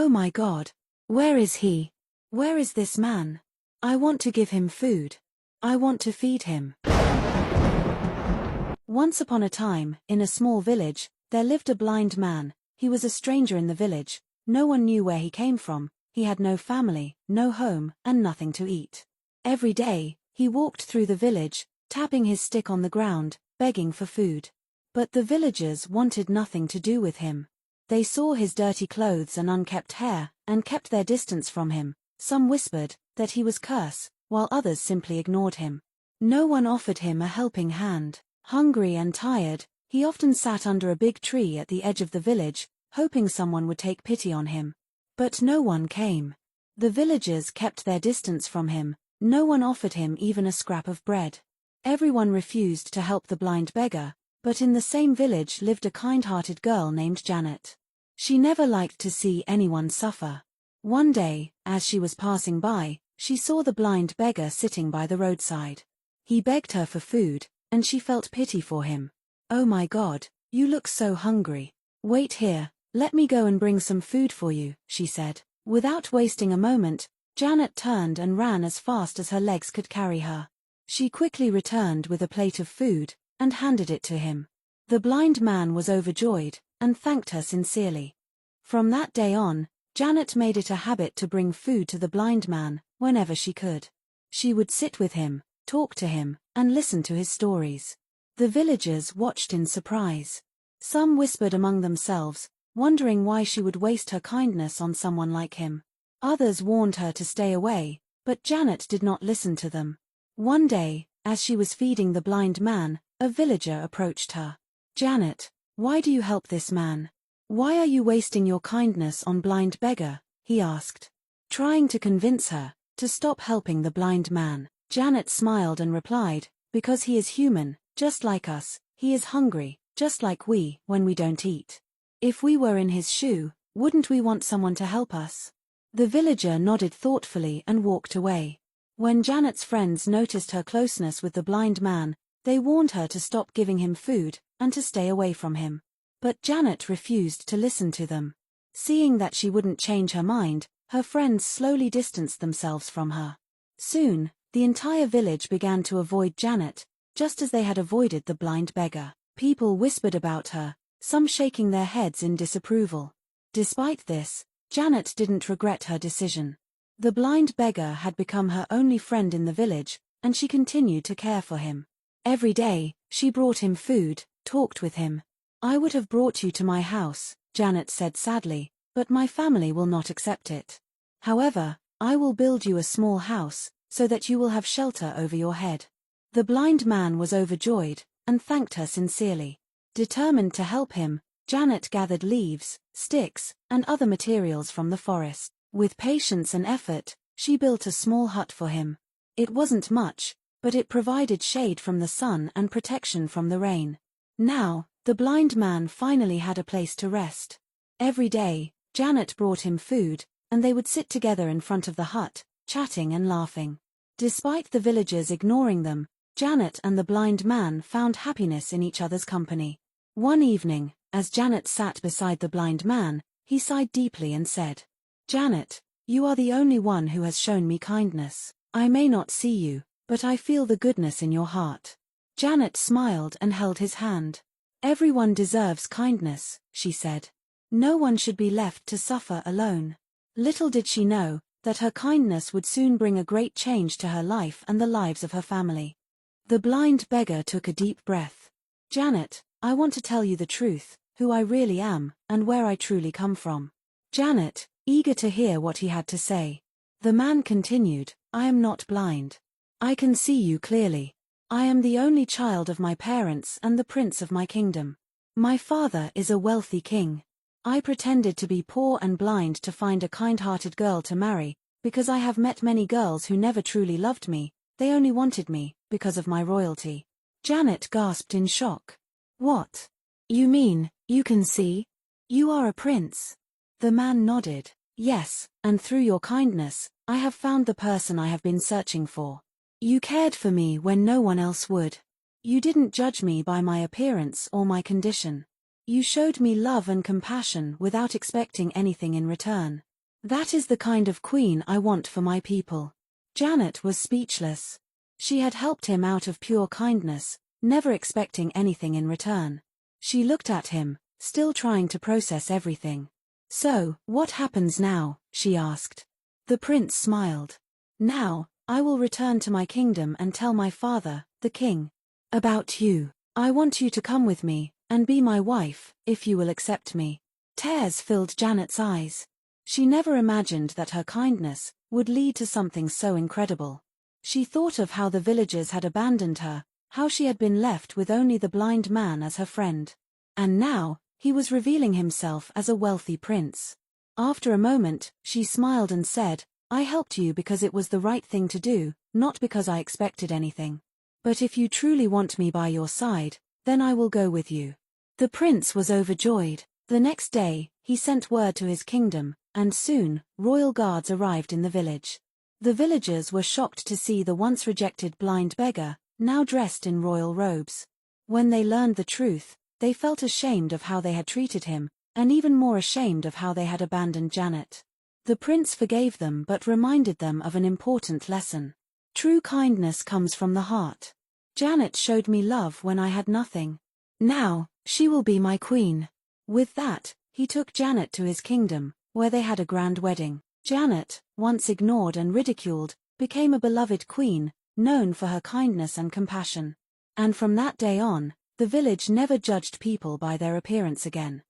Oh my God! Where is he? Where is this man? I want to give him food. I want to feed him. Once upon a time, in a small village, there lived a blind man. He was a stranger in the village. No one knew where he came from. He had no family, no home, and nothing to eat. Every day, he walked through the village, tapping his stick on the ground, begging for food. But the villagers wanted nothing to do with him. They saw his dirty clothes and unkempt hair, and kept their distance from him. Some whispered that he was cursed, while others simply ignored him. No one offered him a helping hand. Hungry and tired, he often sat under a big tree at the edge of the village, hoping someone would take pity on him. But no one came. The villagers kept their distance from him. No one offered him even a scrap of bread. Everyone refused to help the blind beggar, but in the same village lived a kind-hearted girl named Janet. She never liked to see anyone suffer. One day, as she was passing by, she saw the blind beggar sitting by the roadside. He begged her for food, and she felt pity for him. "Oh my God, you look so hungry. Wait here, let me go and bring some food for you," she said. Without wasting a moment, Janet turned and ran as fast as her legs could carry her. She quickly returned with a plate of food, and handed it to him. The blind man was overjoyed, and thanked her sincerely. From that day on, Janet made it a habit to bring food to the blind man, whenever she could. She would sit with him, talk to him, and listen to his stories. The villagers watched in surprise. Some whispered among themselves, wondering why she would waste her kindness on someone like him. Others warned her to stay away, but Janet did not listen to them. One day, as she was feeding the blind man, a villager approached her. "Janet, why do you help this man? Why are you wasting your kindness on blind beggar?" he asked. Trying to convince her to stop helping the blind man, Janet smiled and replied, "Because he is human, just like us. He is hungry, just like we, when we don't eat. If we were in his shoe, wouldn't we want someone to help us?" The villager nodded thoughtfully and walked away. When Janet's friends noticed her closeness with the blind man, they warned her to stop giving him food, and to stay away from him. But Janet refused to listen to them. Seeing that she wouldn't change her mind, her friends slowly distanced themselves from her. Soon, the entire village began to avoid Janet, just as they had avoided the blind beggar. People whispered about her, some shaking their heads in disapproval. Despite this, Janet didn't regret her decision. The blind beggar had become her only friend in the village, and she continued to care for him. Every day, she brought him food, talked with him. "I would have brought you to my house," Janet said sadly, "but my family will not accept it. However, I will build you a small house, so that you will have shelter over your head." The blind man was overjoyed, and thanked her sincerely. Determined to help him, Janet gathered leaves, sticks, and other materials from the forest. With patience and effort, she built a small hut for him. It wasn't much, but it provided shade from the sun and protection from the rain. Now, the blind man finally had a place to rest. Every day, Janet brought him food, and they would sit together in front of the hut, chatting and laughing. Despite the villagers ignoring them, Janet and the blind man found happiness in each other's company. One evening, as Janet sat beside the blind man, he sighed deeply and said, "Janet, you are the only one who has shown me kindness. I may not see you, but I feel the goodness in your heart." Janet smiled and held his hand. "Everyone deserves kindness," she said. "No one should be left to suffer alone." Little did she know that her kindness would soon bring a great change to her life and the lives of her family. The blind beggar took a deep breath. "Janet, I want to tell you the truth, who I really am, and where I truly come from." Janet, eager to hear what he had to say. The man continued, "I am not blind. I can see you clearly. I am the only child of my parents and the prince of my kingdom. My father is a wealthy king. I pretended to be poor and blind to find a kind-hearted girl to marry, because I have met many girls who never truly loved me. They only wanted me because of my royalty." Janet gasped in shock. "What? You mean, you can see? You are a prince?" The man nodded. "Yes, and through your kindness, I have found the person I have been searching for. You cared for me when no one else would. You didn't judge me by my appearance or my condition. You showed me love and compassion without expecting anything in return. That is the kind of queen I want for my people." Janet was speechless. She had helped him out of pure kindness, never expecting anything in return. She looked at him, still trying to process everything. "So, what happens now?" she asked. The prince smiled. "Now, I will return to my kingdom and tell my father, the king, about you. I want you to come with me, and be my wife, if you will accept me." Tears filled Janet's eyes. She never imagined that her kindness would lead to something so incredible. She thought of how the villagers had abandoned her, how she had been left with only the blind man as her friend. And now, he was revealing himself as a wealthy prince. After a moment, she smiled and said, "I helped you because it was the right thing to do, not because I expected anything. But if you truly want me by your side, then I will go with you." The prince was overjoyed. The next day, he sent word to his kingdom, and soon, royal guards arrived in the village. The villagers were shocked to see the once rejected blind beggar, now dressed in royal robes. When they learned the truth, they felt ashamed of how they had treated him, and even more ashamed of how they had abandoned Janet. The prince forgave them but reminded them of an important lesson. True kindness comes from the heart. Janet showed me love when I had nothing. Now, she will be my queen. With that, he took Janet to his kingdom, where they had a grand wedding. Janet, once ignored and ridiculed, became a beloved queen, known for her kindness and compassion. And from that day on, the village never judged people by their appearance again.